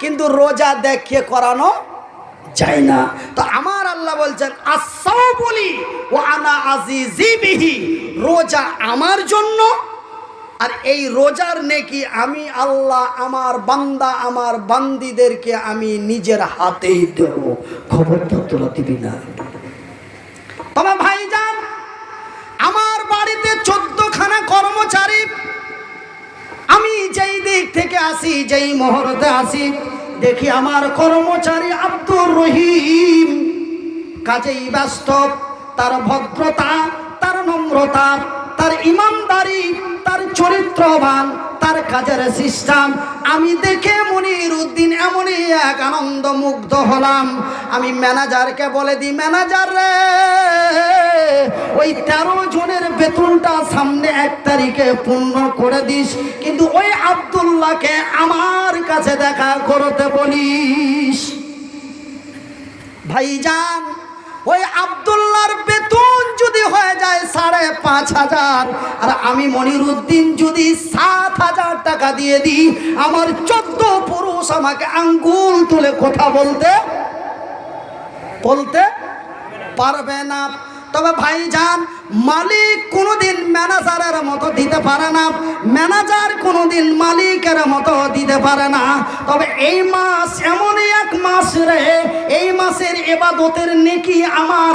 কিন্তু রোজা দেখিয়ে করানো যায় না। তো আমার আল্লাহ বলছেন আস-সাওমুলি ওয়া আনা আজিজি বিহি, রোজা আমার জন্য, আর এই রোজার নেকি আমি আল্লাহ আমার বান্দা আমার বান্দীদেরকে আমি নিজের হাতেই দেব। খবরদার তোরা দিবি না। তবে ভাইজান, আমার বাড়িতে 14খানা কর্মচারী, আমি যেই দিক থেকে আসি, যেই মুহূর্তে আসি, দেখি আমার কর্মচারী আব্দুর রহিম কাজেই ব্যস্ত। তার ভদ্রতা, তার নম্রতা, তার ইমানদারি, তার চরিত্রবান, তার কাজের সিস্টেম আমি দেখে মনির উদ্দিন এমনই এক আনন্দ মুগ্ধ হলাম। আমি ম্যানেজারকে বলে দিই, ম্যানেজার রে, ওই 13 জনের বেতনটা সামনে 1 তারিখে পূর্ণ করে দিস, কিন্তু ওই আব্দুল্লাহকে আমার কাছে দেখা করতে বলিস। ভাইজান, ওই আব্দুল্লাহর বেতন যদি হয়ে যায় 5,500, আর আমি মনির উদ্দিন যদি 7,000 টাকা দিয়ে দিই, আমার 14 পুরুষ আমাকে আঙ্গুল তুলে কথা বলতে পারবে না। তবে ভাইজান, মালিক কোনোদিন ম্যানেজারের মতো দিতে পারে না, ম্যানেজার কোনোদিন মালিকের মতো দিতে পারে না। তবে এই মাস এমনই এক মাস রে, এই মাসের ইবাদতের নেকি আমার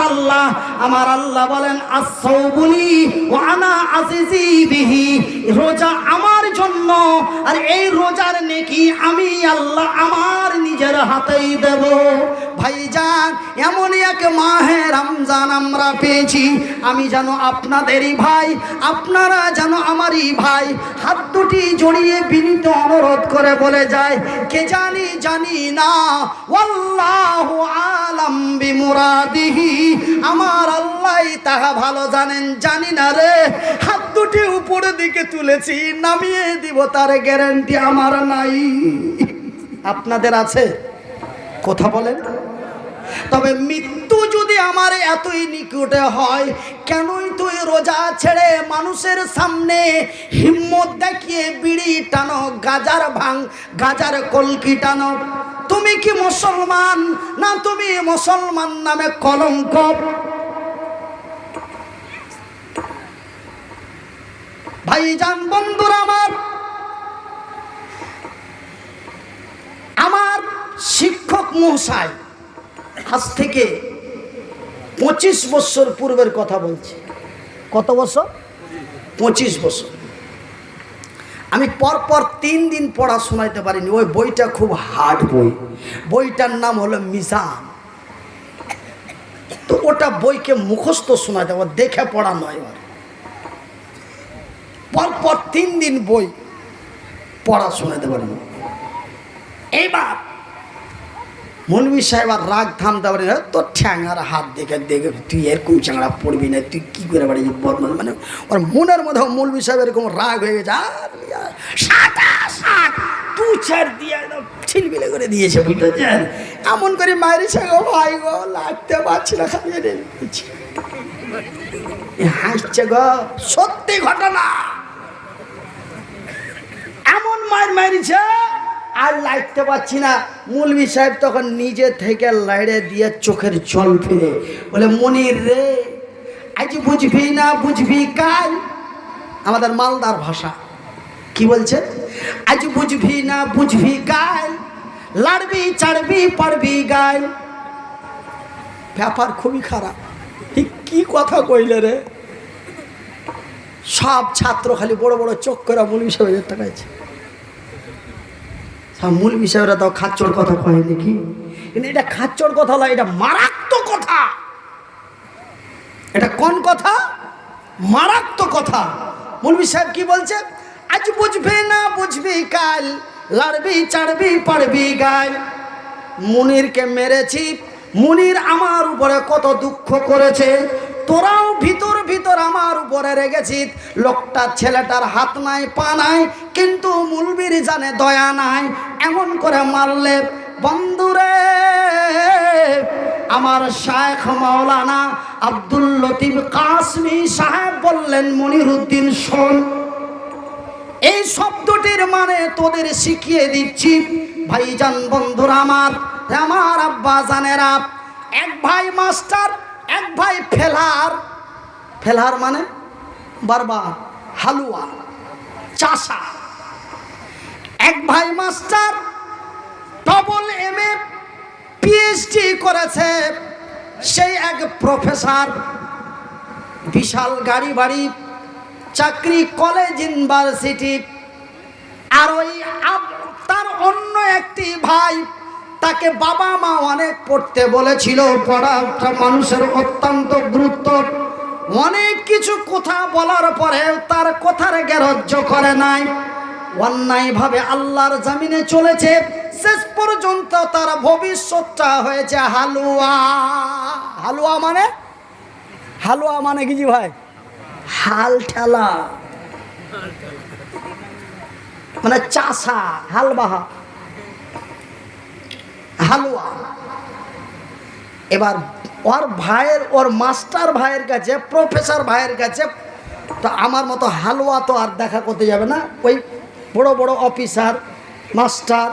আল্লাহ বলেন আস-সাওমুলি ওয়া আনা আজিজি বিহি, রোজা আমার জন্য, আর এই রোজার নেকি আমি আল্লাহ আমার নিজের হাতেই দেব। ভাইজান, এমনই এক মাহে রমজান আমরা পেয়েছি, আমি যেন আপনাদেরই ভাই, আপনারা যেন আমারই ভাই। হাত দুটি জড়িয়ে বিনীত অনুরোধ করে বলে যায়, কে জানি না, ওয়াল্লাহু আলাম বিমুরাদিহি, আমার আল্লাহই তাহা ভালো জানেন। জানি না রে, হাত দুটি উপরের দিকে তুলেছি, নামিয়ে দিব তার গ্যারান্টি আমার নাই। আপনাদের আছে? কথা বলেন। তবে মৃত্যু যদি আমার এতই নিকটে হয়, কেনই তুই রোজা ছেড়ে মানুষের সামনে হিম্মত দেখিয়ে বিড়ি টানো, গাজার ভাঙ, গাজার কলকি টানো? তুমি কি মুসলমান না তুমি মুসলমান নামে কলঙ্ক? ভাইজান, বন্ধুরা আমার শিক্ষক মহাশয় আজ থেকে 25 বছর পূর্বের কথা বলছি। কত বছর? 25 বছর। আমি পরপর 3 দিন পড়া শোনাইতে পারিনি। ওই বইটা খুব হার্ড বই, বইটার নাম হলো মিজান। তো ওটা বইকে মুখস্থ শোনাইতে, ও দেখে পড়া নয়। পরপর 3 দিন বই পড়া শোনাইতে পারিনি। এইবার মৌলভী সাহেব আর রাগ থামতে পারি না, তোর ঠ্যাঙার হাত দেখে তুই এরকম চাংড়া পড়বি না, তুই কী করে পারি বদমাস। মানে ওর মনের মধ্যে মৌলভী সাহেব এরকম রাগ হয়ে গেছে, আর 2-4 দিয়ে একদম ছিলবিলে করে দিয়েছে, বুঝতেছেন? এমন করে মায়ের সঙ্গে ভাই গো লাগতে পারছি না, খালি হাসছে গো, সত্যি ঘটনা। এমন মায়ের মারিছে আর লাগতে পারছি না। মৌলভী সাহেব তখন নিজে থেকে লাইড়ে দিয়ে চোখের জল ফেলে বলে, মনির রে, আজ বুঝবি না বুঝবি কাল। আমাদের মালদার ভাষা কি বলছে? আজ বুঝবি না বুঝবি কাল, লাড়বি চাড়বি পারবি গাল। ব্যাপার খুবই খারাপ। ঠিক কি কথা কইলে রে? সব ছাত্র খালি বড় বড় চোখ করে মৌলভী সাহেবের তাকাইছে। মৌলভী সাহেবরা তাও খাচ্চর কথা কয় দেখি, কিন্তু এটা খাচ্চর কথা নয়, এটা মারাত্মক কথা। এটা কোন কথা? মারাত্মক কথা। মৌলভী সাহেব কি বলছে? আজ বুঝবি না বুঝবি কাল, লাড়বি চাড়বি পারবি গাল। মুনিরকে মেরেছি, মুনির আমার উপরে কত দুঃখ করেছে, তোরাও ভিতর ভিতর আমার উপরে রেগেছিস। লোকটা ছেলেটার হাত নাই পা নাই, কিন্তু মৌলভীর জানে দয়া নাই, এমন করে মারলে। বন্ধুরে, আমার শায়েখ মাওলানা আব্দুল লতিফ কাসমি সাহেব বললেন, মনির উদ্দিন শোন, এই শব্দটির মানে তোদের শিখিয়ে দিচ্ছি ভাইজান বন্ধুরা আমার, আমার আব্বা জানেরা। এক ভাই মাস্টার, এক ভাই ফেলার। ফেলার মানে বারবার, হালুয়া, চাষা। এক ভাই মাস্টার, ডবল এমএ পিএইচডি করেছে, সেই এক প্রফেসর, বিশাল গাড়ি বাড়ি, চাকরি, কলেজ, ইউনিভার্সিটি। আর ওই তার অন্য একটি ভাই, তাকে বাবা মা অনেক পড়তে বলেছিল, পড়াটা মানুষের অত্যন্ত গুরুত্ব। অনেক কিছু কথা বলার পরে তার কথার গ্রাহ্য করে নাই, অন্যায়ভাবে আল্লাহর জমিনে চলেছে। শেষ পর্যন্ত তার ভবিষ্যৎটা হয়েছে হালুয়া। হালুয়া মানে, হালুয়া মানে কি জি ভাই? হাল ঠেলা, মানে চাষা, হাল বাহা, হালুয়া। এবার ওর ভাইয়ের, ওর মাস্টার ভাইয়ের কাছে, প্রফেসর ভাইয়ের কাছে, তো আমার মতো হালুয়া তো আর দেখা করতে যাবে না, ওই বড় বড় অফিসার, মাস্টার,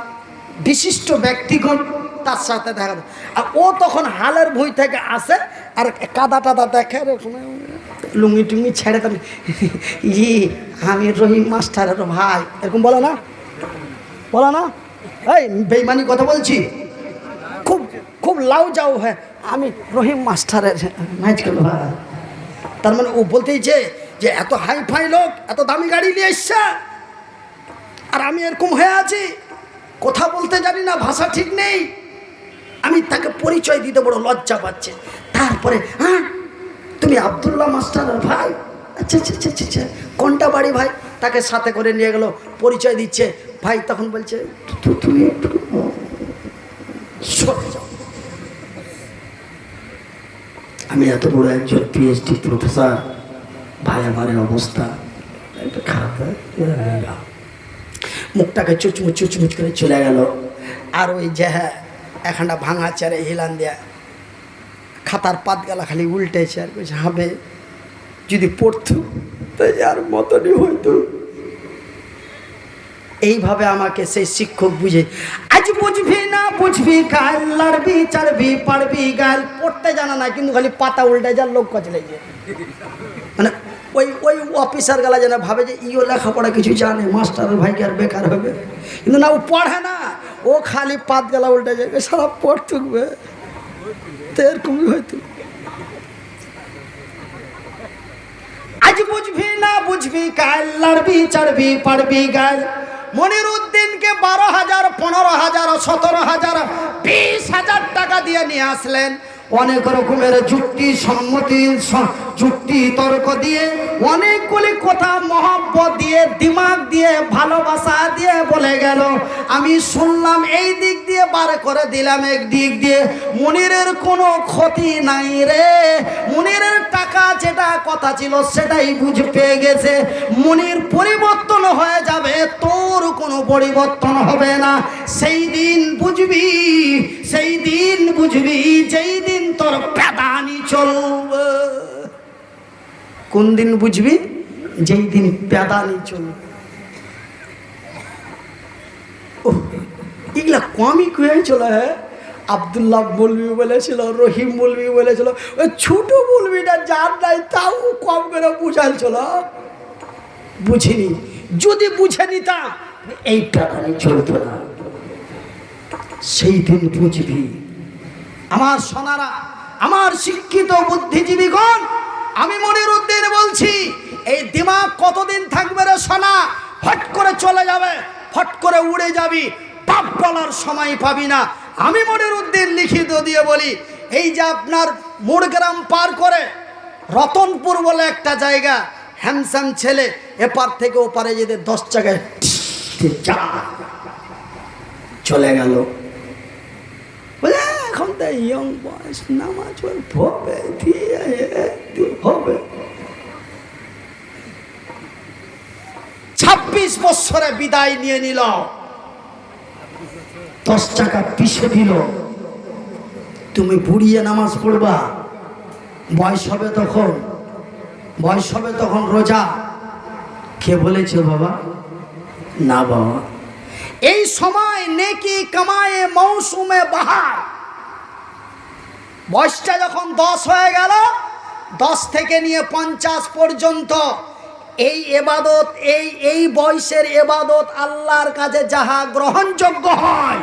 বিশিষ্ট ব্যক্তিগণ তার সাথে দেখা। আর ও তখন হালের ভুঁই থেকে আসে, আর কাদা টাদা দেখে, লুঙ্গি টুঙ্গি ছেড়ে তার, আমি রহিম মাস্টারের ভাই, এরকম বলে না, বলে না? এই বেইমানি কথা বলছি, খুব খুব লাউ যাও, হ্যাঁ আমি রহিম মাস্টারের ম্যাচ করবো। তার মানে ও বলতেইছে যে এত হাই ফাই লোক, এত দামি গাড়ি নিয়ে এসছে, আর আমি এরকম হয়ে আছি, কথা বলতে জানি না, ভাষা ঠিক নেই। আমি তাকে পরিচয় দিতে বড় লজ্জা পাচ্ছে। তারপরে, হ্যাঁ তুমি আব্দুল্লাহ মাস্টারের ভাই? আচ্ছা আচ্ছা আচ্ছা আচ্ছা, কোনটা বাড়ি ভাই? তাকে সাথে করে নিয়ে গেল, পরিচয় দিচ্ছে। ভাই তখন বলছে, তুমি একটু সরে যাও, আমি এত বড় একজন পিএইচডি প্রফেসর, ভাই আমার অবস্থা একটু খারাপ। মুখটাকে চুচমুচ চুচমুচ করে চলে গেল। আর ওই যে হ্যাঁ এখানটা ভাঙা চারে হিলান দেয়া, খাতার পাত গেলা খালি উল্টেছে, আর কইছে হবে যদি পড়তো তাই আর মতনই হইতো। এইভাবে আমাকে সেই শিক্ষক বুঝে, আজ বুঝবি না বুঝবি কাল, লড়বি চড়বি পারবি গাল। পড়তে জানা না, কিন্তু খালি পাতা উল্টে যার লোক কচলে যায়। মানে ওই ওই অফিসার গেলা যেন ভাবে যে ইও লেখাপড়া কিছু জানে, মাস্টারের ভাইকে আর বেকার হবে। কিন্তু না, ও পড়ে না, ও খালি পাত গেলা উল্টে যাবে, সারা পড় থাকবে, তো এরকমই হয়তো। আজ বুঝবি না বুঝবি কাল, লড়বি চড়বি পারবি গাল। মনিরুদ্দিনকে 12,000, 15,000, 17,000, 20,000 টাকা দিয়ে নিয়ে আসলেন। অনেক রকমের যুক্তি সম্মতি, যুক্তি তর্ক দিয়ে, অনেকগুলি কথা মহব্বত দিয়ে, দিমাগ দিয়ে, ভালোবাসা দিয়ে বলে গেল। আমি শুনলাম, এই দিক দিয়ে বার করে দিলাম, এক দিক দিয়ে। মনিরের কোনো ক্ষতি নাই রে, মনিরের টাকা যেটা কথা ছিল সেটাই বুঝ পেয়ে গেছে। মনির পরিবর্তন হয়ে যাবে, তোর কোনো পরিবর্তন হবে না। সেই দিন বুঝবি, সেই দিন বুঝবি, যেই দিন তোর প্যাদানি চলবে। কোন দিন বুঝবি? যেই দিন প্যাদানি চলবে। এগুলা কমই হয়েছিল। হ্যাঁ, আব্দুল্লাহ বলবি বলেছিল, রহিম বলবি বলেছিল, ওই ছোট বলবিটা যার নাই তাও কম করে বুঝাইছিল। বুঝিনি, যদি বুঝে নিতাম এই প্যাদানি চলতো না। সেই দিন বুঝবি। আমার সোনারা, আমার শিক্ষিত বুদ্ধিজীবীগণ, আমি মনিরুদ্দিন বলছি, এই দিমাগ কতদিন থাকবে রে সোনা? হট করে চলে যাবে, হট করে উড়ে যাবি, পাপ বলার সময় পাবি না। আমি মনিরুদ্দিন লিখিত দিয়ে বলি, এই যে আপনার মোড়গ্রাম পার করে রতনপুর বলে একটা জায়গা, হ্যামস্যাম ছেলে এপার থেকে ওপারে যেতে 10 জায়গায় চলে গেল। বলে এখন তো ইয়ং বয়স, নামাজ হবে, হবে। 26 বছরে বিদায় নিয়ে নিল, 10 টাকা পিছে দিল। তুমি বুড়িয়ে নামাজ পড়বা, বয়স হবে তখন, বয়স হবে তখন রোজা। কে বলেছে বাবা? না বাবা, এই সময় নেকি কামায়ে মৌসুমে বাহার। বয়সটা যখন 10 হয়ে গেল, 10 থেকে নিয়ে 50 পর্যন্ত এই এবাদত, এই বয়সের এবাদত আল্লাহর কাছে যাহা গ্রহণযোগ্য হয়,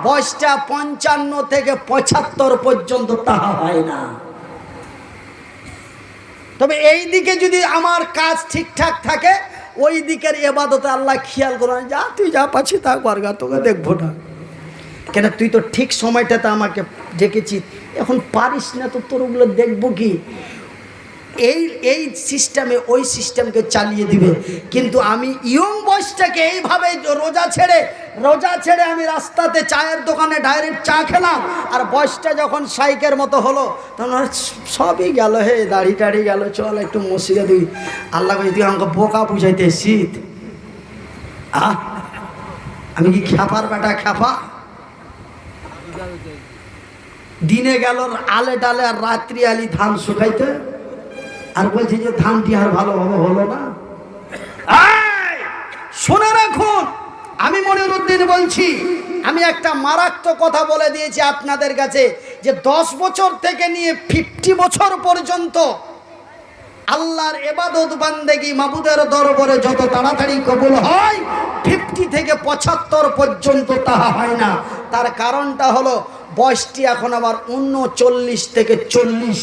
বয়সটা 55 থেকে 75 পর্যন্ত তাহা হয় না। তবে এই দিকে যদি আমার কাজ ঠিকঠাক থাকে, ওই দিকের এবাদতে আল্লাহ খেয়াল করেন, যা তুই যা পাচ্ছি তা করগা, তোকে দেখবো না। কেন, তুই তো ঠিক সময়টাতে আমাকে ডেকেছিস, এখন পারিস না, তো তোর ওগুলো দেখবো কি? এই সিস্টেমে ওই সিস্টেমকে চালিয়ে দিবে। কিন্তু আমি ইয়ং বয়সটাকে এইভাবে রোজা ছেড়ে আমি রাস্তাতে চায়ের দোকানে ডাইরেক্ট চা খেলাম, আর বয়সটা যখন সাইকের মতো হলো, তখন সবই গেল, হে দাড়ি টাড়ি গেল, চল একটু মসজিদে দিই। আল্লাহ কই, তুই আমাকে বোকা বুঝাইতে শীত? আমি কি খ্যাপার বেটা খ্যাপা? দিনে গেল আলে ডালে, আর রাত্রি আলি ধান শুকাইতে, আর বলছি যে ধানটি আর ভালোভাবে হলো না। শুনে রাখুন, আমি মনিরুদ্দিন বলছি, আমি একটা মারাত্মক কথা বলে দিয়েছি আপনাদের কাছে, যে 10 বছর থেকে নিয়ে 50 বছর পর্যন্ত আল্লাহর ইবাদত বান্দেগি মাবুদের দরবারে যত তাড়াতাড়ি কবুল হয়, 50 থেকে 75 পর্যন্ত তাহা হয় না। তার কারণটা হলো বয়সটি এখন আবার 39 থেকে 40।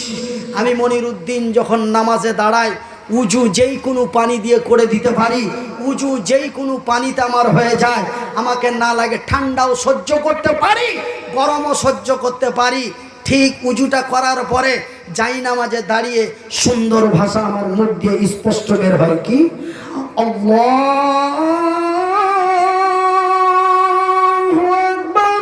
আমি মনিরুদ্দিন যখন নামাজে দাঁড়াই, উজু যেই কোনো পানি দিয়ে করে দিতে পারি, উজু যেই কোনো পানিতে আমার হয়ে যায়, আমাকে না লাগে ঠান্ডাও সহ্য করতে পারি, গরমও সহ্য করতে পারি। ঠিক উজুটা করার পরে যাই নামাজে দাঁড়িয়ে সুন্দর ভাষা আমার মুখ দিয়ে স্পষ্ট বের হয়, কি আল্লাহু আকবার,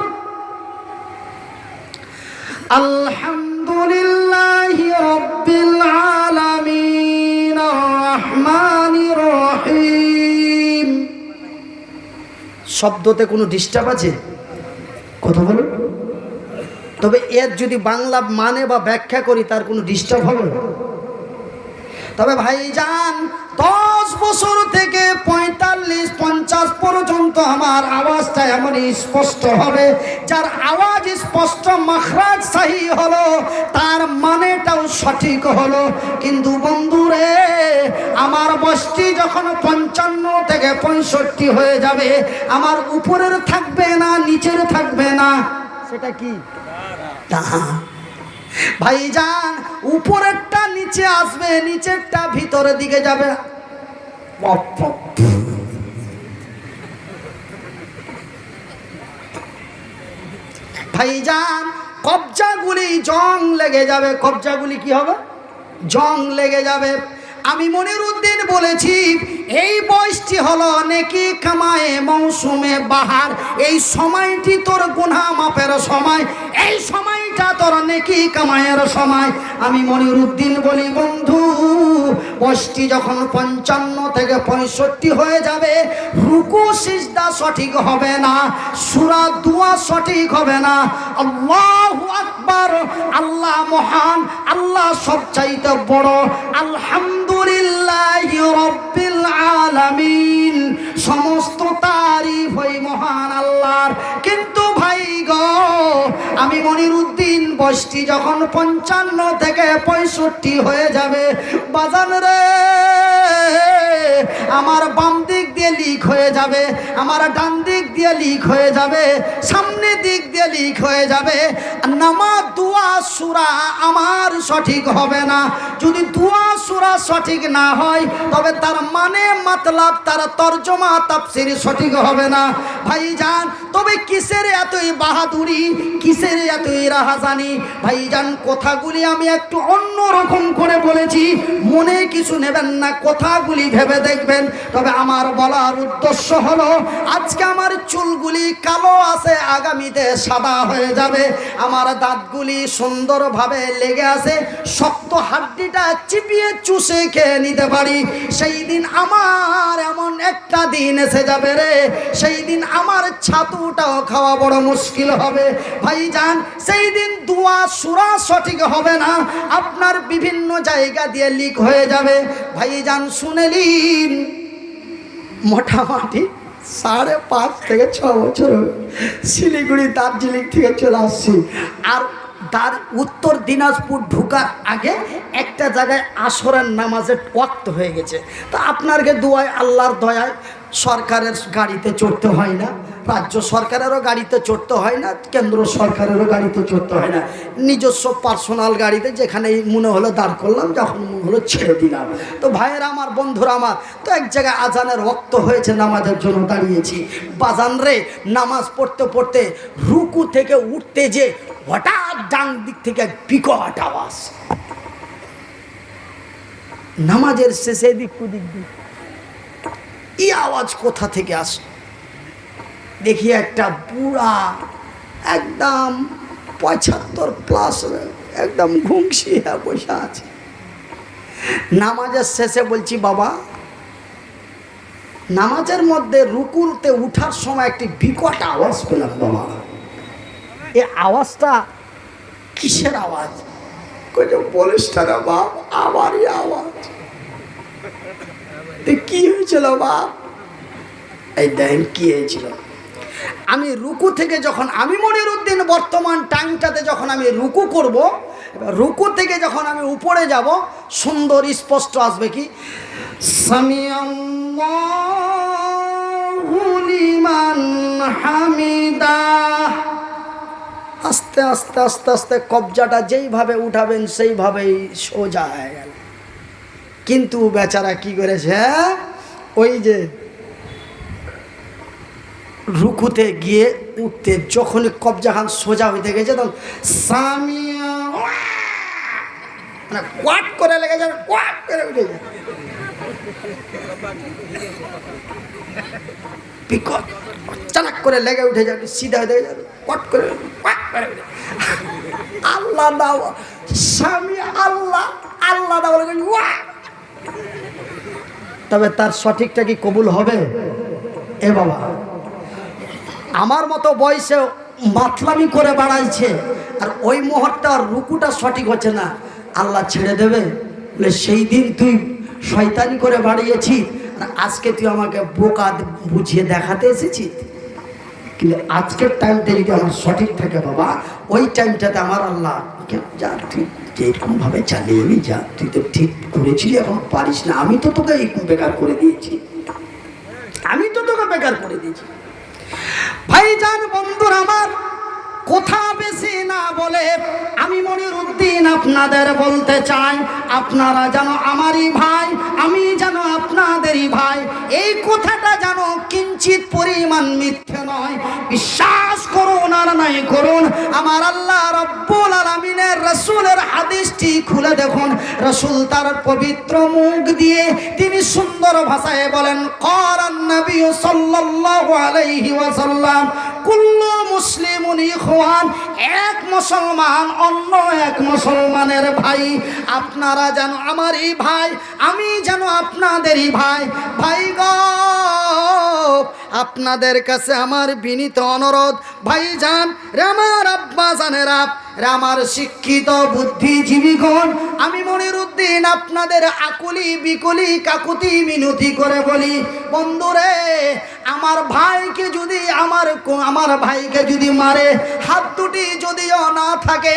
আলহামদুলিল্লাহি রাব্বিল আলামিন, আর রহমানির রহিম। শব্দতে কোনো ডিস্টার্ব আছে? কথা বলুন। তবে এর যদি বাংলা মানে বা ব্যাখ্যা করি, তার কোনো ডিস্টার্ব হবে? তবে ভাইজান, 10 বছর থেকে 45-50 পর্যন্ত আমার আওয়াজটা এমন স্পষ্ট হবে, যার আওয়াজ স্পষ্ট, মাখরাজ সহি হলো, তার মানেটাও সঠিক হলো। কিন্তু বন্ধুরে, আমার বয়সটি যখন 55 থেকে 65 হয়ে যাবে, আমার উপরের থাকবে না, নিচের থাকবে না। সেটা কি ভাইজান? উপরেরটা নিচে আসবে, নিচেরটা ভিতরের দিকে যাবে। ভাইজান, কবজাগুলি জং লেগে যাবে। কবজাগুলি কি হবে? জং লেগে যাবে। আমি মনিরুদ্দিন বলেছি, এই বয়সটি হলো নেকি কামায়ে মৌসুমে বাহার। এই সময়টি তোর গুনাহ মাপের সময়, এই সময়টা তোর নেকি কামায়ের সময়। আমি মনিরুদ্দিন বলি, বন্ধু, বয়সটি যখন 55 থেকে 65 হয়ে যাবে, রুকু সিজদা সঠিক হবে না, সূরা দোয়া সঠিক হবে না। আল্লাহু আকবার, আল্লাহ মহান, আল্লাহ সবচাইতে বড়, আলহামদুলিল্লাহি রাব্বিল আলামিন, সমস্ত তারিফ ওই মহান আল্লাহর। কিন্তু ভাই গো, আমি মনিরুদ্দিন বয়সটি যখন 55 থেকে 65 হয়ে যাবে, বাজান রে, আমার বাম দিক দিয়ে লিক হয়ে যাবে, আমার ডান দিক দিয়ে লিক হয়ে যাবে, সামনে দিক দিয়ে লিক হয়ে যাবে। নামাজ, দোয়া, সূরা আমার সঠিক হবে না। যদি দোয়া সূরা সঠিক না হয়, তবে তার মানে মতলব, তার তরজমা তাফসীর সঠিক হবে না। ভাইজান, তবে কিসের এতই বাহাদুরি, কিসের এতই রাহাজানি? ভাইজান, কথাগুলি আমি একটু অন্য রকম করে বলেছি, মনে কিছু নেবেন না, কথাগুলি ভেবে দেখবেন। তবে আমার বলার উদ্দেশ্য হলো, আজকে আমার চুলগুলি কালো আছে, আগামীতে সাদা হয়ে যাবে। আমার দাঁতগুলি সুন্দরভাবে লেগে আছে, শক্ত হাড্ডিটা চিপিয়ে চুষে খেয়ে নিতে পারি। সেই দিন আমার এমন একটা দিন এসে যাবে রে, সেই দিন আমার ছাতুটাও খাওয়া বড় মুশকিল হবে। ভাইজান, সেই দিন দোয়া সূরা সঠিক হবে না, আপনার বিভিন্ন জায়গা দিয়ে লিক হয়ে যাবে। ভাইজান, শুনেলিন, মোটামুটি 5.5 থেকে 6 বছর শিলিগুড়ি দার্জিলিং থেকে চলে আসছি। আর তার উত্তর দিনাজপুর ঢোকার আগে একটা জায়গায় আসরের নামাজের ওয়াক্ত হয়ে গেছে। তা আপনাকে দোয়ায় আল্লাহর দয়ায় সরকারের গাড়িতে চড়তে হয় না, রাজ্য সরকারেরও গাড়িতে চড়তে হয় না, কেন্দ্র সরকারেরও গাড়িতে চড়তে হয় না, নিজস্ব পার্সোনাল গাড়িতে যেখানে মনে হলো দাঁড় করলাম, যখন মনে হলো ছেড়ে দিলাম। তো ভাইয়েরা আমার, বন্ধুরা আমার, তো এক জায়গায় আজানের ওয়াক্ত হয়েছে, নামাজের জন্য দাঁড়িয়েছি। বাজান রে, নামাজ পড়তে পড়তে রুকু থেকে উঠতে যে হঠাৎ ডান দিক থেকে বিকট আওয়াজ, নামাজের শেষে দিক কুদিক দিক, এই আওয়াজ কোথা থেকে আসে? দেখি একটা বুড়া, একদম 75+ একদম ঘুমসিয়া বসে আছে। নামাজের শেষে বলছি, বাবা, নামাজের মধ্যে রুকুতে উঠার সময় একটি বিকট আওয়াজ পেলাম বাবা, এই আওয়াজটা কিসের আওয়াজ? বলিস না বাপ, আমারই আওয়াজ। কি হয়েছিল বাপ? এই দেখেন কি হয়েছিল। আমি রুকু থেকে যখন, আমি মনিরউদ্দিন বর্তমান টাইমটাতে যখন আমি রুকু করব, রুকু থেকে যখন আমি উপরে যাব, সুন্দর স্পষ্ট আসবে কি, সামিআল্লাহু লিমান হামিদা। আস্তে আস্তে আস্তে আস্তে কবজাটা যেইভাবে উঠাবেন সেইভাবেই সোজা হয়ে গেল। কিন্তু বেচারা কি করেছে, ওই যে রুকুতে গিয়ে উঠতে যখনই কবজাখান সোজা হইতে গেছে, তখন সামিয়া মানে কোয়াট করে লেগে যাবে, কোয়াট করে উঠে যাবে, বিকট চালাক করে লেগে উঠে যাবে, সিধা হয়ে যাবে, কোয়াট করে কোয়াট করে উঠে। আল্লাহ দাও স্বামী, আল্লাহ আল্লাহ দাও, তবে তার সঠিকটা কি কবুল হবে? এ বাবা, আমার মতো বয়সে মাতলামি করে বাড়াইছে, আর ওই মুহূর্তে আর রুকুটা সঠিক হচ্ছে না, আল্লাহ ছেড়ে দেবে? বলে সেই দিন তুই শয়তানি করে বাড়িয়েছি, আর আজকে তুই আমাকে বোকা বুঝিয়ে দেখাতে এসেছিস। কিন্তু আজকের টাইমটা যদি আমার সঠিক থাকে বাবা, ওই টাইমটাতে আমার আল্লাহ, যা তুই যেরকমভাবে চালিয়ে যাবি, যা, তুই তো ঠিক করেছিলি, এখন পারিস না, আমি তো তোকে বেকার করে দিয়েছি, আমি তো তোকে বেকার করে দিয়েছি। ভাইজান, বন্ধুরা আমার, কথা বেশি না বলে আমি মনিরউদ্দিন আপনাদের বলতে চাই, আপনারা যেন আমারই ভাই, আমি যেন আপনাদেরই ভাই, এই কথাটা যেন কিঞ্চিত পরিমাণ মিথ্যে নয়। বিশ্বাস করুন আর নাই করুন, আমার আল্লাহ রব্বুল আলামিনের রাসূলের হাদিসটি খুলে দেখুন। রাসূল তার পবিত্র মুখ দিয়ে তিনি সুন্দর ভাষায় বলেন, ক্বালান নবী সাল্লাল্লাহু আলাইহি ওয়াসাল্লাম, কুল্লু মুসলিমুন ইখওয়ান, এক মুসলমান অন্য এক মুসলমানের ভাই, আপনারা যেন আমারই ভাই, আমি যেন আপনাদেরই ভাই। ভাই গো, আপনাদের কাছে আমার বিনীত অনুরোধ, ভাইজান রে, আমার আব্বা জানেরা, আমার শিক্ষিত বুদ্ধিজীবীগণ, আমি মনিরউদ্দিন আপনাদের আকুলি বিকুলি কাকুতি মিনতি করে বলি, বন্ধুরে, আমার ভাইকে যদি আমার ভাইকে যদি মারে, হাত দুটি যদিও না থাকে,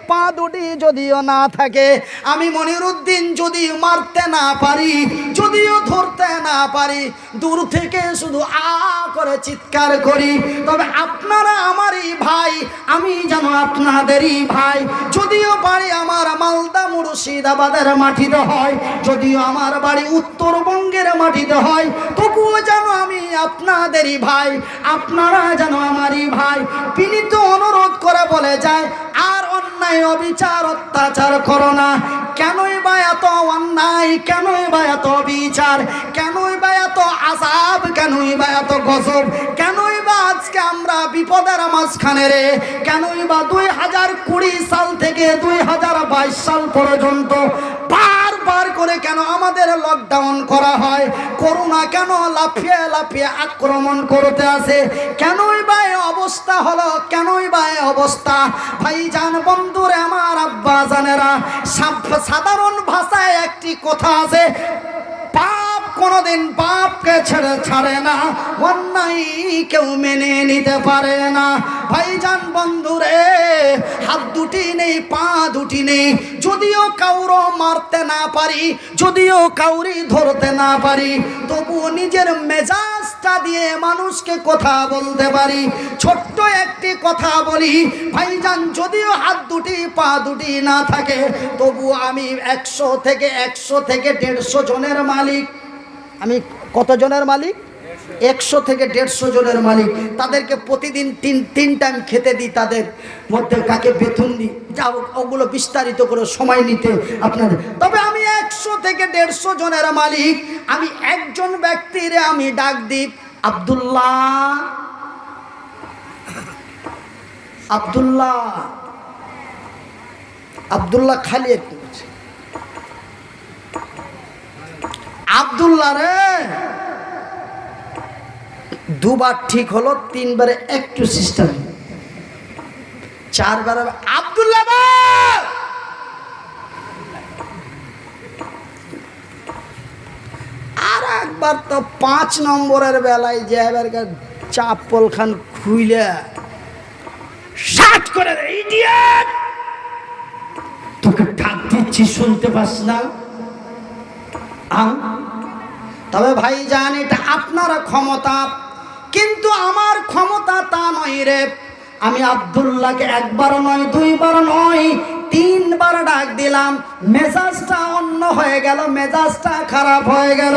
পা দুটি যদিও না থাকে, আমি মনিরউদ্দিন যদি মারতে না পারি, যদিও ধরতে না পারি, দূর থেকে শুধু আ করে চিৎকার করি, তবে আপনারা আমারই ভাই, আমি যেন আপনাদেরই ভাই। যদিও বাড়ি আমার মালদা মুর্শিদাবাদের মাটিতে হয়, যদিও আমার বাড়ি উত্তরবঙ্গের মাটিতে হয়, তবুও যেন আমি আপনাদেরই ভাই, আপনারা যেন আমারই ভাই। বিনীত অনুরোধ করে বলে যায়, আর অন্যায় অবিচার অত্যাচার করো না। কেনই বা এত অন্যায়, কেনই বা এত বিচার, কেনই বা এত আযাব, কেনই বা এত গজব, কেনই বা আজকে আমরা বিপদের মাঝখানে রে, কেনই বা 2020 সাল থেকে 2022 সাল পর্যন্ত বারবার করে কেন আমাদের লকডাউন করা হয়, করোনা কেন লাফিয়ে লাফিয়ে আক্রমণ করতে আসে, কেনই বা এই অবস্থা হলো, কেনই বা এই অবস্থা? ভাইজান, বন্ধুরে আমার, আব্বা জানেরা, সাধারণ ভাষায় একটি কথা আছে, পাপ কোনোদিন পাপকে ছাড়ে না, অন্যায় কেউ মেনে নিতে পারে না। ভাইজান বন্ধুরে, হাত দুটি নেই, পা দুটি নেই, যদিও কাউরো মারতে না পারি, যদিও কাউরি ধরতে না পারি, তবুও নিজের মেজাজটা দিয়ে মানুষকে কথা বলতে পারি। ছোট্ট একটি কথা বলি ভাইজান, যদিও হাত দুটি পা দুটি না থাকে, তবু আমি 100 থেকে 150 জনের মালিক। আমি কত জনের মালিক? 100 থেকে 150 জনের মালিক। তাদেরকে প্রতিদিন তিন টাইম খেতে দিই, তাদের মধ্যে কাকে বেতন দিই, যা ওগুলো বিস্তারিত করে সময় নিতে আপনাদের। তবে আমি 100 থেকে 150 জনের মালিক। আমি একজন ব্যক্তিরে আমি ডাক দিই, আব্দুল্লাহ, আব্দুল্লাহ, আব্দুল্লাহ, খালি একটু আব্দুল্লাহ রে। দুবার ঠিক হলো, 3 বারে একটু সিস্টেম, 4 বার আব্দুল্লাহ বল। আর একবার তো 5 নম্বরের বেলায় যে এবার চাপ্পল খান খুইলে শাট করে দে, ইডিয়েট, তোকে ডাক দিচ্ছি শুনতে পাস না? তবে ভাই জান, এটা আপনার ক্ষমতা, কিন্তু আমার ক্ষমতা তা নয় রে। আমি আব্দুল্লাহকে 1 বার নয়, 2 বার নয়, 3 বার ডাক দিলাম, মেজাজটা অন্য হয়ে গেল, মেজাজটা খারাপ হয়ে গেল।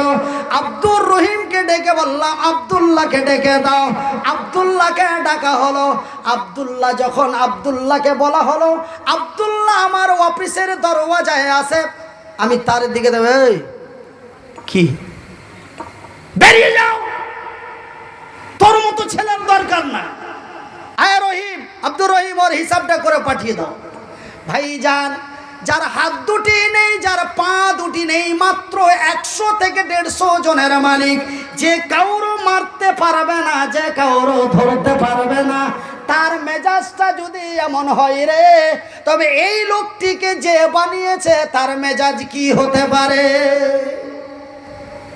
আব্দুর রহিমকে ডেকে বললাম, আব্দুল্লাহকে ডেকে দাও। আব্দুল্লাহকে ডাকা হলো। আব্দুল্লাহ যখন, আব্দুল্লাহকে বলা হলো, আব্দুল্লাহ আমার অফিসের দরওয়াজায় আছে। আমি তার দিকে দেব, এই কি, বেরিয়ে যাও, তোর মতো ছেলের দরকার না। আয় রহিম, আব্দুর রহিম, ওর হিসাবটা করে পাঠিয়ে দাও। ভাইজান, যার হাত দুটি নেই, যার পা দুটি নেই, মাত্র 100 থেকে 150 জনের মালিক, যে কাউরো মারতে পারবে না, যে কাউরো ধরতে পারবে না, তার মেজাজটা যদি এমন হয় রে, তবে এই লোকটিকে যে বানিয়েছে তার মেজাজ কি হতে পারে?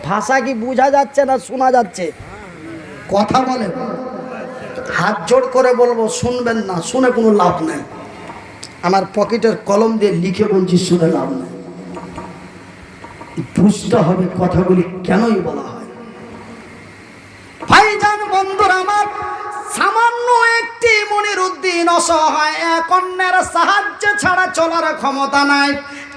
ভাষা কি বোঝা যাচ্ছে না শোনা যাচ্ছে? কথা বলে, হাত জোড় করে বলবো, শুনবেন না, শুনে কোনো লাভ নাই। আমার পকেটের কলম দিয়ে লিখে বলছি, শুনে লাভ নাই। বুঝতে হবে কথাগুলি কেনই বলা হয়। ভাইজান বন্ধুরা আমার, সামান্য একটি মনিরুদ্দিন অসহায়, এক অন্যের সাহায্য ছাড়া চলার ক্ষমতা নাই।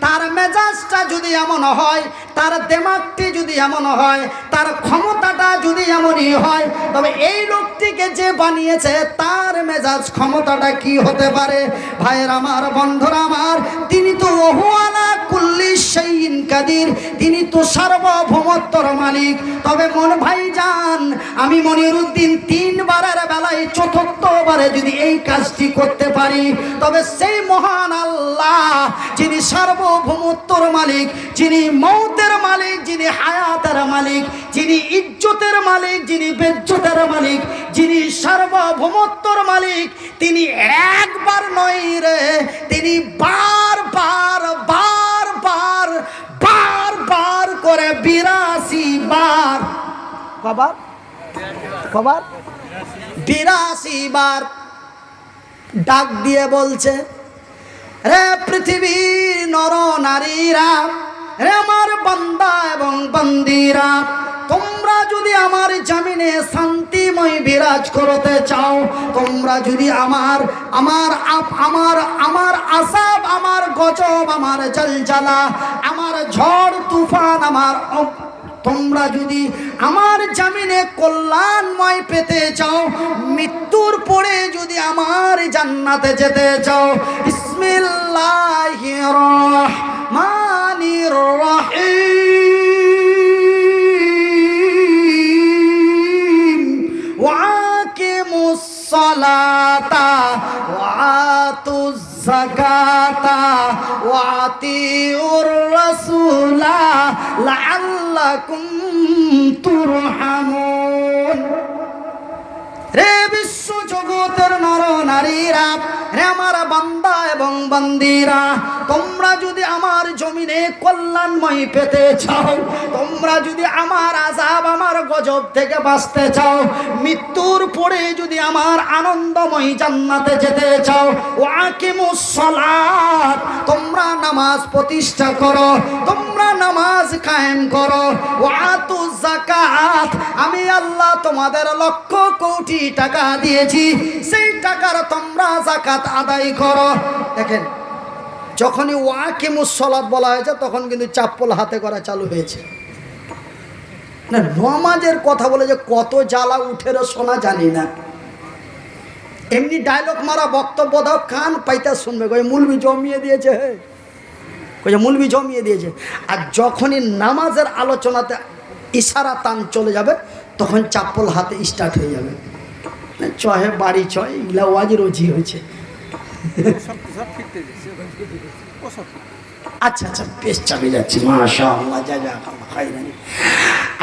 তার মেজাজটা যদি এমন হয়, তার দেমাগটি যদি এমন হয়, তার ক্ষমতাটা যদি এমনই হয়, তবে এই লোকটিকে যে বানিয়েছে তার মেজাজ ক্ষমতাটা কি হতে পারে? ভাইয়ের আমার, বন্ধুরা আমার, তিনি তো ওহুয়ালা কুল্লি শাইইন কাদির, তিনি তো সার্বভৌমত্বর মালিক। তবে মন ভাইজান, আমি মনিরুদ্দিন 3 বারের বেলায় 4র্থ বারে যদি এই কাজটি করতে পারি, তবে সেই মহান আল্লাহ, যিনি সার্বভৌমত্বর মালিক, যিনি মৌতের মালিক, যিনি হায়াতের মালিক, যিনি ইজ্জতের মালিক, যিনি বেজ্জতের মালিক, যিনি সার্বভৌমত্বর মালিক, তিনি একবার নয় রে, তিনি বারবার বারবার বারবার করে 82 বার, কবার 82 বার ডাক দিয়ে বলছে, রে পৃথিবীর নর নারীরা, রে আমার বান্দা এবং বান্দিরা, তোমরা যদি আমার জমিনে শান্তিময় বিরাজ করতে চাও, তোমরা যদি আমার আযাব, আমার গজব, আমার জলজালা, আমার ঝড় তুফান, তোমরা যদি আমার জমিনে কল্যাণময় পেতে চাও, মৃত্যুর পরে যদি আমার জান্নাতে যেতে চাও, বিসমিল্লাহির রহমানির রহিম, ওয়াকিমুস সালাতা ওয়া আতুজ যাকাতা ওয়া আতিউর রাসূলা লাআল্লাকুম তুরহামুন। রে বিশ্ব জগতের নর নারীরা, রে আমার বান্দা এবং বান্দিরা, তোমরা যদি আমার জমিনে কল্যাণময় পেতে চাও, তোমরা যদি আমার আযাব আমার গজব থেকে বাঁচতে চাও, মৃত্যুর পরে যদি আমার আনন্দময় জান্নাতে যেতে চাও, ওয়াকিমুস সালাত, তোমরা নামাজ প্রতিষ্ঠা করো, তোমরা নামাজ কায়েম করো, ওয়াতুজ যাকাত, আমি আল্লাহ তোমাদের লক্ষ কোটি টাকা দিয়েছি, সেই টাকার তোমরা যাকাত আদায় করো। দেখেন, যখনই ওয়াকিমুস সালাত বলা হয়েছে তখন কিন্তু চাপ্পল হাতে করা চালু হয়েছে। না, নামাজের কথা বলে যে কত জ্বালা উঠেরও শোনা জানি না, এমনি ডায়লগ মারা বক্তব্য দাও, কান পাইতে শুনবে, কই মুলবি জমিয়ে দিয়েছে, কই মুলবি জমিয়ে দিয়েছে। আর যখনই নামাজের আলোচনাতে ইশারা টান চলে যাবে তখন চাপ্পল হাতে স্টার্ট হয়ে যাবে, চহে বাড়ি চয়, এগুলা ওয়াজি রোজি হয়েছে। আচ্ছা আচ্ছা, বেশ চাপে যাচ্ছি, মাশাআল্লাহ, জাযাকাল্লাহ খাইরান।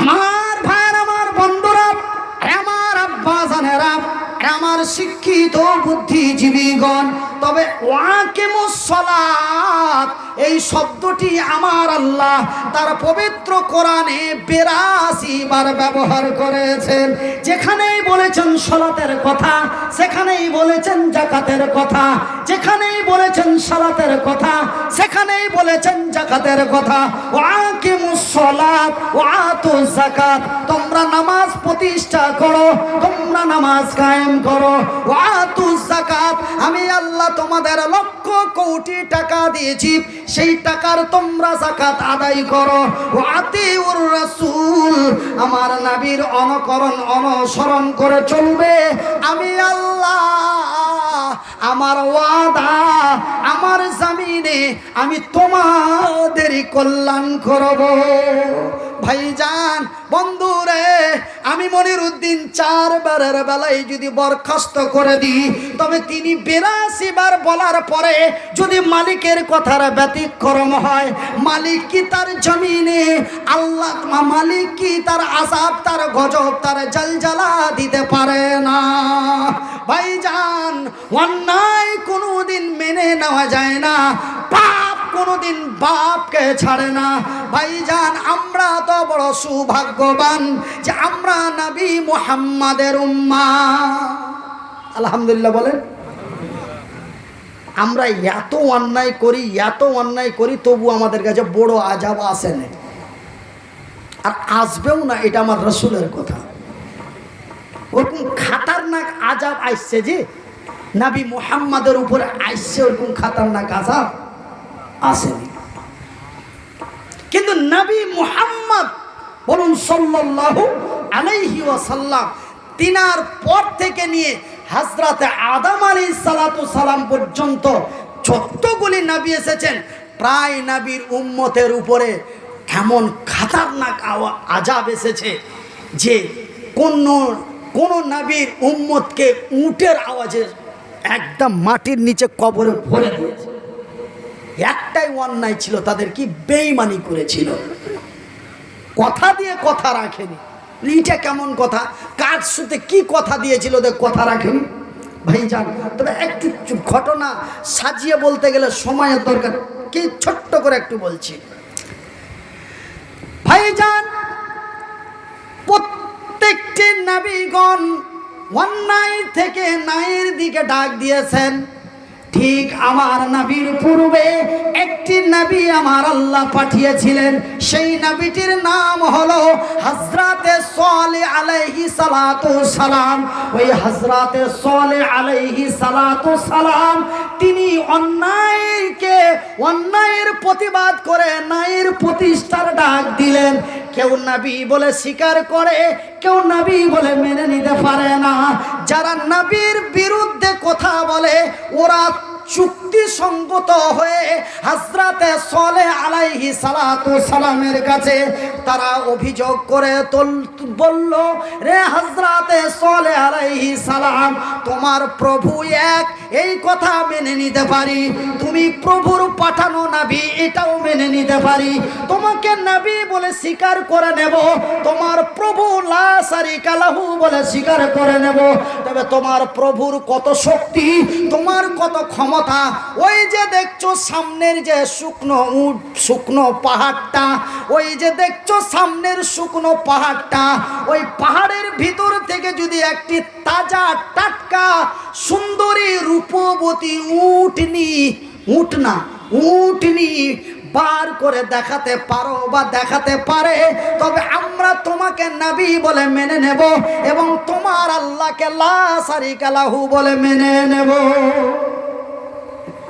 আমার ভাই, আমার বন্ধুরা, আমার আব্বা জানেরা, আমার শিক্ষিত বুদ্ধিজীবীগণ, তবে ওয়াকিমুস সালাত এই শব্দটি আমার আল্লাহ তার পবিত্র কোরআনে 82 বার ব্যবহার করেছেন। যেখানেই বলেছেন সালাতের কথা, সেখানেই বলেছেন যাকাতের কথা, যেখানেই বলেছেন সালাতের কথা, সেখানেই বলেছেন যাকাতের কথা। ওয়াকিমুস সালাত ওয়াতুজ যাকাত, তোমরা নামাজ প্রতিষ্ঠা করো, তোমরা নামাজ কায়েম করো, ওয়াতুজ যাকাত, আমি আল্লাহ তোমাদের লক্ষ কোটি টাকা দিয়েছি, সেই টাকার তোমরা যাকাত আদায় করো। ওয়াতিউর রাসূল, আমার নবীর অনুসরণ করে চলবে, আমি আল্লাহ আমার ওয়াদা, আমার জমিনে আমি তোমাদেরই কল্যাণ করব। ভাইজান, বন্ধুরে, আমি মনিরউদ্দিন 4 বারের বেলায় যদি বরখাস্ত করে দিই, তবে তিনি 82 বার বলার পরে যদি মালিকের কথার ব্যতিক্রম হয়, মালিক কি তার জমিনে আল্লাহ, মালিক কি তার আযাব, তার গজব, তার জলজলা দিতে পারে না? ভাইজান, অন্যায় কোনোদিন মেনে নেওয়া যায় না, পাপ কোনোদিন বাপকে ছাড়ে না। ভাইজান, আমরা তো বড় সৌভাগ্যবান যে আমরা নবী মুহাম্মাদের উম্মাহ। আলহামদুলিল্লাহ বলেন। আমরা এত অন্যায় করি, তবু আমাদের কাছে বড় আযাব আসে না, আর আসবেও না, এটা আমার রাসূলের কথা। ওরকম খাতারনাক আযাব আসছে যে নবী মুহাম্মাদের উপরে আসছে, ওরকম খাতারনাক আযাব আসেনি। কিন্তু নবী মুহাম্মদ বলুন সাল্লাল্লাহু আলাইহি ওয়াসাল্লাম, তিনার পর থেকে নিয়ে হযরতে আদম আলাইহিস সালাতু সালাম পর্যন্ত যতগুলি নবী এসেছেন, প্রায় নবীর উম্মতের উপরে এমন খাতারনাক আযাব এসেছে যে কোন নবীর উম্মতকে উটের আওয়াজে একদম মাটির নিচে কবরে ভরে দিয়েছে। একটাই অন্যায় ছিল, তাদের কি বেঈমানি করেছিল, কথা দিয়ে কথা রাখেনি। এটা কেমন কথা? কাজ সুতে কি কথা দিয়েছিল, ওদের কথা রাখেনি। ভাইজান, তবে একটু ঘটনা সাজিয়ে বলতে গেলে সময়ের দরকার, কি ছোট্ট করে একটু বলছি। ভাইজান, প্রত্যেকটি নবীগণ অন্যায় থেকে ন্যায়ের দিকে ডাক দিয়েছেন। ঠিক আমার নবীর পূর্বে একটি নবী আমার আল্লাহ পাঠিয়েছিলেন, সেই নবীটির নাম হলো হযরতে সালেহ আলাইহিস সালাতু সালাম। ওই হযরতে সালেহ আলাইহিস সালাতু সালাম তিনি অন্যায়ের প্রতিবাদ করে ন্যায়ের প্রতিষ্ঠার ডাক দিলেন। কেউ নবী বলে স্বীকার করে, কেউ নবী বলে মেনে নিতে পারে না। যারা নবীর বিরুদ্ধে কথা বলে, ওরা চুক্তিসঙ্গত হয়ে হযরতে সালেহ আলাইহিস সালাতু সালামের কাছে তারা অভিযোগ করে বলল, রে হযরতে সালেহ আলাইহিস সালাম, তোমার প্রভু এক, এই কথা মেনে নিতে পারি, তুমি প্রভুর পাঠানো নবী, এটাও মেনে নিতে পারি, তোমাকে নবী বলে স্বীকার করে নেব, তোমার প্রভু লা শারীকা লাহু বলে স্বীকার করে নেব, তবে যাবে তোমার প্রভুর কত শক্তি, তোমার কত ক্ষমতা। ওই যে দেখছো সামনের যে শুকনো পাহাড়টা, ওই যে দেখছো সামনের শুকনো পাহাড়টা, ওই পাহাড়ের ভিতর থেকে যদি একটি তাজা টাটকা সুন্দরী রূপবতী উটনি বার করে দেখাতে পারো বা দেখাতে পারে, তবে আমরা তোমাকে নবী বলে মেনে নেব এবং তোমার আল্লাহকে লা শারিকা লাহু বলে মেনে নেব।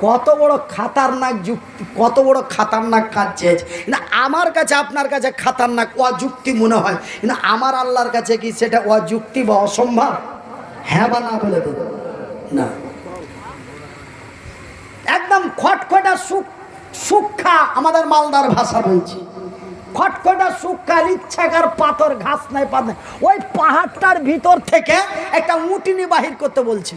কত বড় খাতারনাক যুক্তি, কত বড় খাতারনাক কাজ চেয়েছে না। আমার কাছে আপনার কাছে খাতারনাক অযুক্তি মনে হয়, কিন্তু আমার আল্লাহর কাছে কি সেটা অযুক্তি বা অসম্ভব? হ্যাঁ বা না বলে দেব না। একদম খটখটা সুক্ষা, আমাদের মালদার ভাষা বলছি, খটখটা সুক্ষা, ইচ্ছাকার পাথর, ঘাস নাই পাত নাই, ওই পাহাড়টার ভিতর থেকে একটা উটনি বাহির করতে বলছে।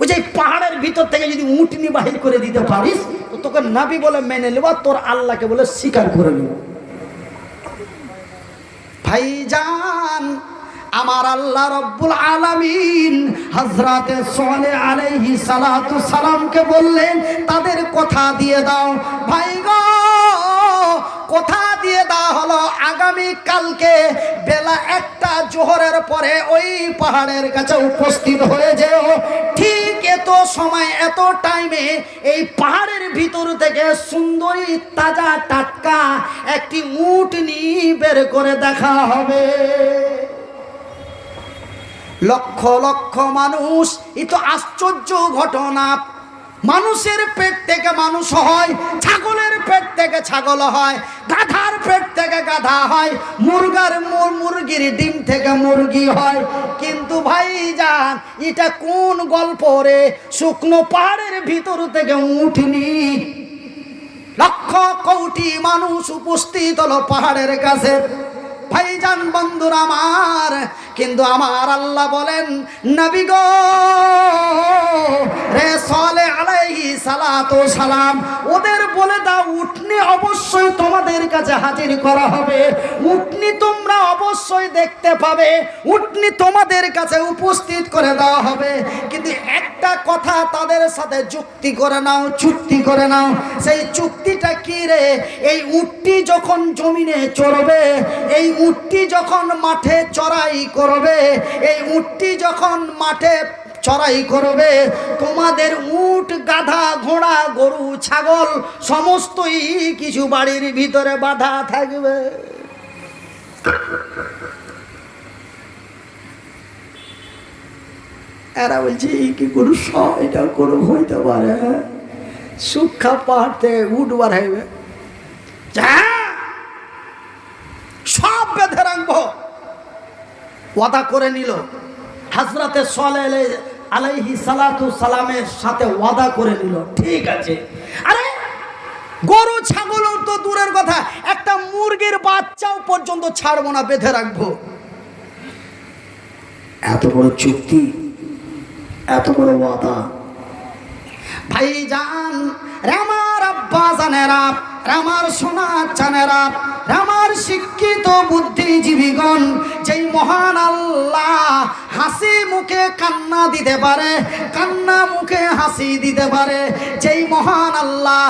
ওই যে পাহাড়ের ভিতর থেকে যদি উটনি বাহির করে দিতে পারিস তো তোকে নবী বলে মেনে নেব, তোর আল্লাহকে বলে স্বীকার করে নেব। ভাইজান, আমার আল্লাহ রব্বুল আলামিন হযরতে সালেহ আলাইহিস সালাতু সালামকে বললেন তাদের কথা দিয়ে দাও। ভাই গো, কথা দিয়ে দেওয়া হলো আগামী কালকে বেলা 1টা জোহরের পরে ওই পাহাড়ের কাছে উপস্থিত হয়ে যেও। ঠিক এত সময় এত টাইমে এই পাহাড়ের ভিতর থেকে সুন্দরী তাজা টাটকা একটি উটনি বের করে দেখা হবে। লক্ষ লক্ষ মানুষ, এ তো আশ্চর্য ঘটনা। মানুষের পেট থেকে মানুষ হয়, ছাগলের পেট থেকে ছাগল হয়, গাধার পেট থেকে গাধা হয়, মুরগির ডিম থেকে মুরগি হয়। কিন্তু ভাইজান, এটা কোন গল্প রে? শুকনো পাহাড়ের ভিতর থেকে উঠনি লক্ষ কোটি মানুষ উপস্থিত হলো পাহাড়ের কাছে। ভাইজান বন্ধুরা আমার, কিন্তু আমার আল্লাহ বলেন নবী গো রে সালেহ আলাইহিস সালাতু সালাম, ওদের বলে দাও উটনি অবশ্যই তোমাদের কাছে হাজির করা হবে, উটনি তোমরা অবশ্যই দেখতে পাবে, উটনি তোমাদের কাছে উপস্থিত করে দেওয়া হবে। কিন্তু একটা কথা তাদের সাথে চুক্তি করে নাও, চুক্তি করে নাও। সেই চুক্তিটা কি রে? এই উটটি যখন জমিনে চড়বে, এই উটটি যখন মাঠে চড়াই করবে, এই উটটি যখন মাঠে চড়াই করবে, তোমাদের উট, গাধা, ঘোড়া, গরু, ছাগল সমস্তই কিছু বাড়ির ভিতরে বাঁধা থাকবে। এরা বলছে কি কোনো এটা কোনো হইতে পারে? সুখা পাহাড় থেকে উট বার হইবে, সব বেঁধে রাখবো। ওয়াদা করে নিল হযরতে সালেহ আলাইহিস সালাতু সালামের সাথে ওয়াদা করে নিল, ঠিক আছে। আরে গরু ছাগল তো দূরের কথা, একটা মুরগির বাচ্চাও পর্যন্ত ছাড়বো না, বেঁধে রাখবো। এত বড় চুক্তি, এত বড় ওয়াদা। ভাইজান, রামার আব্বা জানেরা, রামার সোনা চানেরা, রামার শিক্ষিত বুদ্ধিজীবীগণ, যেই মহান আল্লাহ হাসি মুখে কান্না দিতে পারে, কান্না মুখে হাসি দিতে পারে, যেই মহান আল্লাহ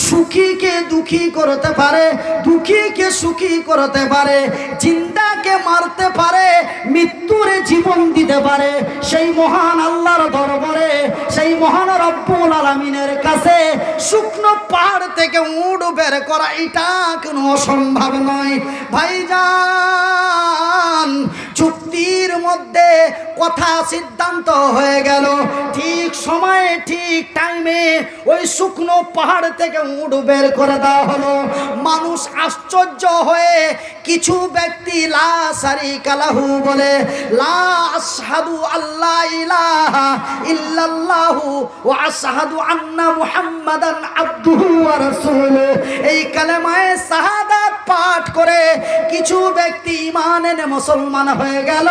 সুখীকে দুঃখী করতে পারে, দুঃখীকে সুখী করতে পারে, জিন্দাকে মারতে পারে, মৃত্যুরে জীবন দিতে পারে, সেই মহান আল্লাহর দরবারে, সেই মহান রব্বুল আলামিনের কাছে শুকনো পাহাড় থেকে উট বের করা এটা কোনো অসম্ভব নয়। ভাইজান, চুক্তির মধ্যে কথা সিদ্ধান্ত হয়ে গেল। ঠিক সময়ে ঠিক টাইমে ওই শুকনো পাহাড় থেকে উট বের করে দেওয়া হলো। মানুষ আশ্চর্য হয়ে কিছু ব্যক্তি লা শারিকা লাহু বলে, লা আশহাদু আল্লা ইলাহা ইল্লাল্লাহু ওয়া আশহাদু আন্না মুহাম্মাদান আবদুহু ওয়া রাসূলুহু, এই কালেমায়ে শাহাদাত পাঠ করে কিছু ব্যক্তি ঈমান এনে মুসলমান হয়ে গেল।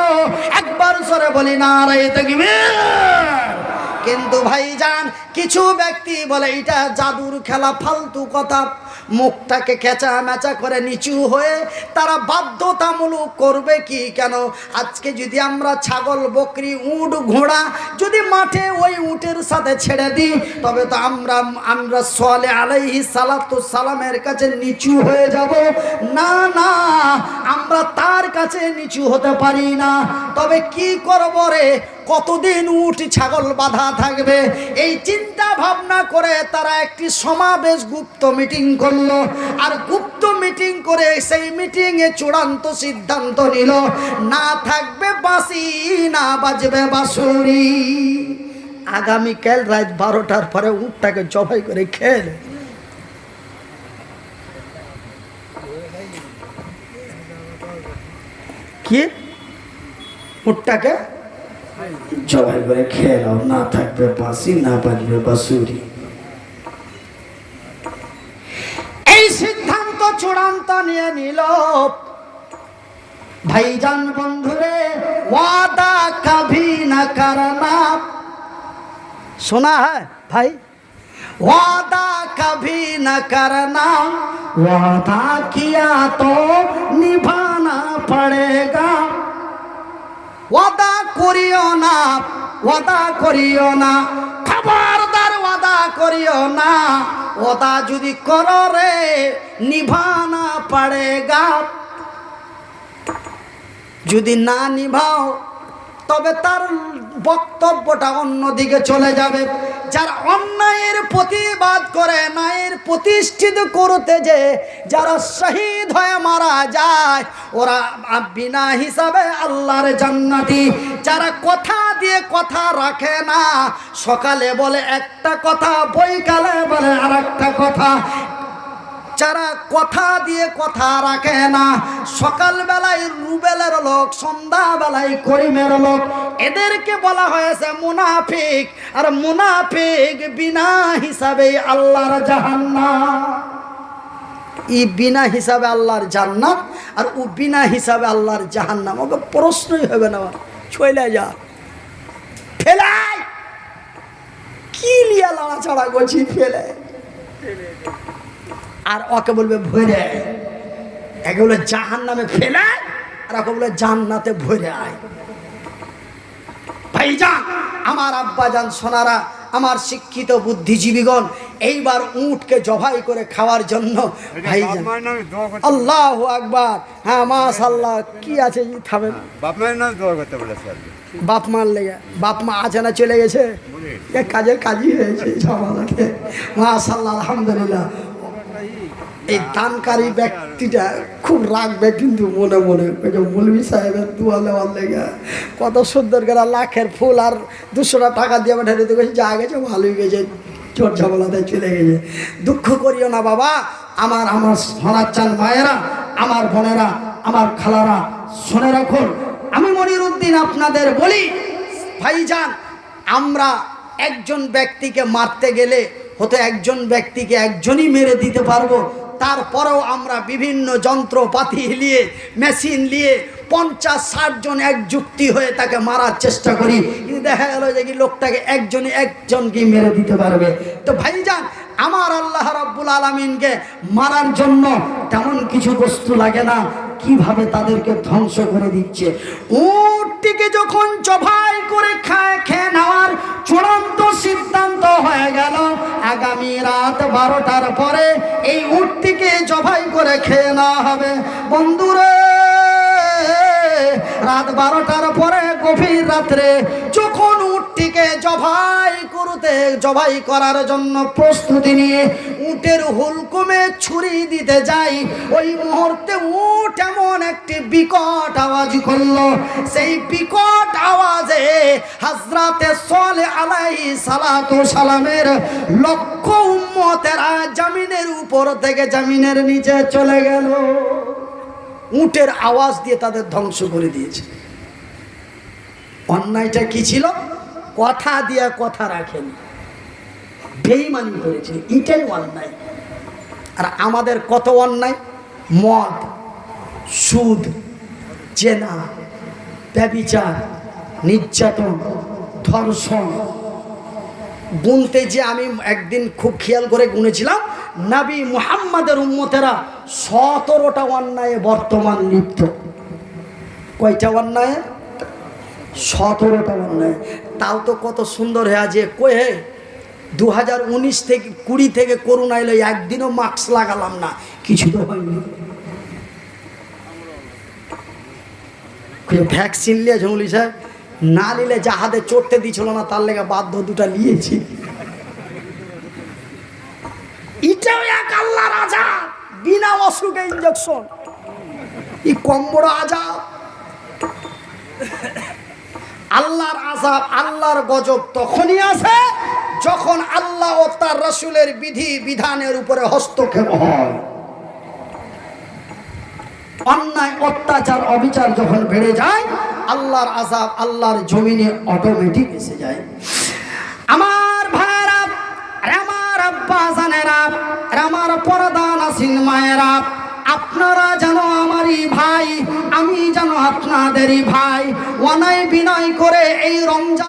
একবার জোরে বলি নারায়ে তাকবীর। কিন্তু ভাইজান, কিছু ব্যক্তি বলে এটা জাদুর খেলা, ফালতু কথা। মুখটাকে কেঁচা মেচা করে নিচু হয়ে তারা বাধ্যতামূলক করবে কি? কেন আজকে যদি আমরা ছাগল বকরি উট ঘোড়া যদি মাঠে ওই উটের সাথে ছেড়ে দিই তবে তো আমরা সালে আলাইহিস সালাতু সালামের কাছে নিচু হয়ে যাব না। না, আমরা তার কাছে নিচু হতে পারি না। তবে কি করব রে, কতদিন উট ছাগল বাঁধা থাকবে? এই চিন্তা ভাবনা করে তারা একটি সমাবেশ গুপ্ত মিটিং করলো। আর গুপ্ত মিটিং করে সেই মিটিংয়ে চূড়ান্ত সিদ্ধান্ত নিল, না থাকবে বাঁশি, না বাজবে বাঁশুরি। আগামীকাল রাত 12টার পরে উটটাকে জবাই করে খেয়ে কি উটটাকে জবাই করে খেয়ে নাও, না থাকবে বাঁশি, না বাজবে বাঁশুরি। এই সিদ্ধান্ত চূড়ান্ত নিয়ে নিল। ভাইজান বন্ধুরে, ওয়াদা কভি না করনা, শোনা হ্যায় ভাই? ওয়াদা কভি না করনা, ওয়াদা কিয়া তো নিভানা পড়েগা। ওয়াদা করিও না, ওয়াদা করিও না, খবরদার ওয়াদা করিও না। ওয়াদা যদি করো রে, নিভানা পড়েগা। যদি না নিভাও তবে তার বক্তব্যটা অন্যদিকে চলে যাবে। যারা অন্যায়ের প্রতিবাদ করে, ন্যায়ের প্রতিষ্ঠিত করতে যে যারা শহীদ হয়ে মারা যায়, ওরা বিনা হিসাবে আল্লাহর জান্নাতি। যারা কথা দিয়ে কথা রাখে না, সকালে বলে একটা কথা, বৈকালে বলে আর একটা কথা। যারা কথা দিয়ে কথা রাখে না, সকালবেলায় রুবেলের লোক, সন্ধ্যাবেলায় করিমের লোক, এদেরকে বলা হয়েছে মুনাফিক। আর মুনাফিক বিনা হিসাবে আল্লাহর জাহান্নাম। ই বিনা হিসাবে আল্লাহর জান্নাত, আর ও বিনা হিসাবে আল্লাহর জাহান্নাম। ওকে প্রশ্নই হবে না, চলে যা, ফেলাই কি লিয়া লড়াচড়া করছি, ফেলে। আর ওকে বলবে ভরে, একে বলে জাহান্নামে ফেলে, আর ওকে বলে জান্নাতে ভরে আয়। ভাইজান, আমার আব্বাজান সোনারা, আমার শিক্ষিত বুদ্ধিজীবীগণ, এইবার উটকে জবাই করে খাওয়ার জন্য ভাইজান, আল্লাহু আকবার, হ্যাঁ মাশাআল্লাহ, কি আছে থামেন, বাপ মায়ের নাম দোয়া করতে বলেছে। বাপ মার লেগে, বাপ মা আছে না চলে গেছে, এক কাজের কাজই হয়েছে সমাজে। মাশাআল্লাহ, আলহামদুলিল্লাহ। এই দানকারী ব্যক্তিটা খুব রাখবে কিন্তু মনে মনে, মৌলভী সাহেবের দোয়া নেওয়ার লেগে কত সুন্দর করে লাখের ফুল আর 200 টাকা দিয়ে পাঠিয়ে দিতে গেছে, যা গেছে ভালোই গেছে, চোর ঝামেলাতে চলে গেছে। দুঃখ করিও না বাবা, আমার সোনার চান মায়েরা, আমার বোনেরা, আমার খালারা, শুনে রাখুন, আমি মনিরুদ্দিন আপনাদের বলি, ভাইজান, আমরা একজন ব্যক্তিকে মারতে গেলে হয়তো একজন ব্যক্তিকে একজনই মেরে দিতে পারবো, তারপরেও আমরা বিভিন্ন যন্ত্রপাতি নিয়ে, মেশিন নিয়ে 50-60 জন একযুক্তি হয়ে তাকে মারার চেষ্টা করি, কিন্তু দেখা গেল যে কি লোকটাকে একজনকে মেরে দিতে পারবে। তো ভাইজান, আমার আল্লাহ রাব্বুল আলামিনকে মারার জন্য তেমন কিছু বস্তু লাগে না, কিভাবে তাদেরকে ধ্বংস করে দিচ্ছে। উটটিকে যখন জবাই করে খেয়ে নেওয়ার চূড়ান্ত সিদ্ধান্ত হয়ে গেল, আগামী রাত 12টার পরে এই উটটিকে জবাই করে খেয়ে নেওয়া হবে। বন্ধুরা, রাত 12টার পরে গভীর রাত্রে যখন উটটিকে জবাই করার জন্য প্রস্তুতি নিয়ে উটের হুলকুমে ছুরি দিতে যাই, ওই মুহূর্তে উট এমন একটি বিকট আওয়াজ করলো। সেই বিকট আওয়াজে হযরতে সালেহ আলাইহিস সালাতু সালামের লক্ষ উম্মতেরা জমিনের উপর থেকে জমিনের নিচে চলে গেল। উটের আওয়াজ দিয়ে তাদের ধ্বংস করে দিয়েছে। অন্যায়টা কি ছিল? কথা দিয়ে কথা রাখেনি, বেঈমানি করেছিল, এটাই অন্যায়। আর আমাদের কত অন্যায়, মদ, সুদ, জেনা, ব্যভিচার, নির্যাতন, ধর্ষণ, গুনতে যে আমি একদিন খুব খেয়াল করে গুনেছিলাম, নবী মুহাম্মাদের উম্মতেরা 17টা অন্যায়ে বর্তমান লিপ্ত। কয়টা অন্যায়? 17টা অন্যায়। তাও তো কত সুন্দর হয়ে যে কয়ে 2019 থেকে 20 থেকে করোনা এলো, একদিনও মাস্ক লাগালাম না, কিছু তো হয়নি। ভ্যাকসিন নিয়ে ঝুমলি সাহেব না নিলে জাহাজে চড়তে দিছিল না, তার লেগে বাধ্য দুটা নিয়েছি। এটাও এক আল্লাহর আযাব, বিনা অসুখে ইনজেকশন। এই কম বড় আযাব। আল্লাহর আযাব, আল্লাহর গজব তখনই আসে যখন আল্লাহ ও তার রাসূলের বিধি বিধানের উপরে হস্তক্ষেপ হয়। অন্যায় অত্যাচার অবিচার যখন বেড়ে যায়, আল্লাহর আযাব আল্লাহর জমিনে অটোমেটিক এসে যায়। আমার ভাইরা, আমার আব্বা জানেরা, আমার পর্দা নাসিন মায়েরা, আপনারা যেন আমারই ভাই, আমি যেন আপনাদেরই ভাই। অনায় বিনয় করে এই রমজান